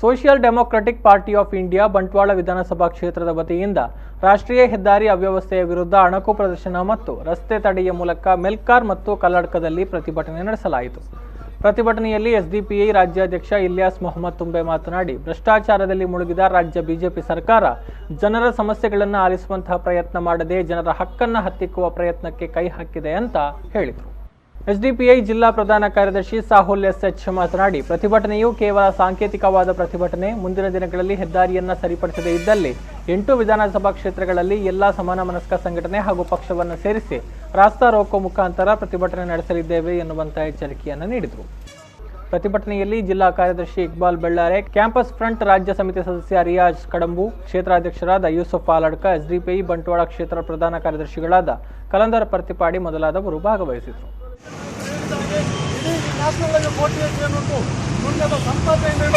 Social democratic party of India Bantwal ವಿಧಾನಸಭಾ ಕ್ಷೇತ್ರದ ವತಿಯಿಂದ ರಾಷ್ಟ್ರೀಯ ಹೆದ್ದಾರಿ ಅವ್ಯವಸ್ಥೆಯ ವಿರುದ್ಧ ಅಣಕು ಪ್ರದರ್ಶನ ಮತ್ತು ರಸ್ತೆ ತಡೆಯ ಮೂಲಕ ಮೆಲ್ಕಾರ್ ಮತ್ತು ಕಲ್ಲಡ್ಕದಲ್ಲಿ ಪ್ರತಿಭಟನೆ ನಡೆಸಲಾಯಿತು. ಪ್ರತಿಭಟನೆಯಲ್ಲಿ ಎಸ್ಡಿಪಿಐ ರಾಜ್ಯಾಧ್ಯಕ್ಷ ಇಲಿಯಾಸ್ ಮೊಹಮ್ಮದ್ ತುಂಬೆ ಮಾತನಾಡಿ, ಭ್ರಷ್ಟಾಚಾರದಲ್ಲಿ ಮುಳುಗಿದ ರಾಜ್ಯ ಬಿಜೆಪಿ ಸರ್ಕಾರ ಜನರ ಸಮಸ್ಯೆಗಳನ್ನು ಆಲಿಸುವಂತಹ ಪ್ರಯತ್ನ ಮಾಡದೆ ಜನರ ಹಕ್ಕನ್ನು ಹತ್ತಿಕ್ಕುವ ಪ್ರಯತ್ನಕ್ಕೆ ಕೈ ಹಾಕಿದೆ ಅಂತ ಹೇಳಿದರು. ಎಸ್ಡಿಪಿಐ ಜಿಲ್ಲಾ ಪ್ರಧಾನ ಕಾರ್ಯದರ್ಶಿ ಸಾಹುಲ್ ಎಸ್ಎಚ್ ಮಾತನಾಡಿ, ಪ್ರತಿಭಟನೆಯು ಕೇವಲ ಸಾಂಕೇತಿಕವಾದ ಪ್ರತಿಭಟನೆ. ಮುಂದಿನ ದಿನಗಳಲ್ಲಿ ಹೆದ್ದಾರಿಯನ್ನು ಸರಿಪಡಿಸದೇ ಇದ್ದಲ್ಲಿ 8 ವಿಧಾನಸಭಾ ಕ್ಷೇತ್ರಗಳಲ್ಲಿ ಎಲ್ಲಾ ಸಮಾನ ಮನಸ್ಕ ಸಂಘಟನೆ ಹಾಗೂ ಪಕ್ಷವನ್ನು ಸೇರಿಸಿ ರಾಸ್ತಾ ರೋಕೋ ಮುಖಾಂತರ ಪ್ರತಿಭಟನೆ ನಡೆಸಲಿದ್ದೇವೆ ಎನ್ನುವಂತಹ ಎಚ್ಚರಿಕೆಯನ್ನು ನೀಡಿದರು. ಪ್ರತಿಭಟನೆಯಲ್ಲಿ ಜಿಲ್ಲಾ ಕಾರ್ಯದರ್ಶಿ ಇಕ್ಬಾಲ್ ಬೆಳ್ಳಾರೆ, ಕ್ಯಾಂಪಸ್ ಫ್ರಂಟ್ ರಾಜ್ಯ ಸಮಿತಿ ಸದಸ್ಯ ರಿಯಾಜ್ ಕಡಂಬು, ಕ್ಷೇತ್ರಾಧ್ಯಕ್ಷರಾದ ಯೂಸುಫ್ ಆಲಡ್ಕ, ಎಸ್ಡಿಪಿಐ ಬಂಟ್ವಾಳ ಕ್ಷೇತ್ರ ಪ್ರಧಾನ ಕಾರ್ಯದರ್ಶಿಗಳಾದ ಕಲಂದರ್ ಪರ್ತಿಪಾಡಿ ಮೊದಲಾದವರು ಭಾಗವಹಿಸಿದರು. ನ್ಯಾಷನಲ್ ಕೋಟಿ ಅನ್ನೋದು ಸಂಪಾದನೆ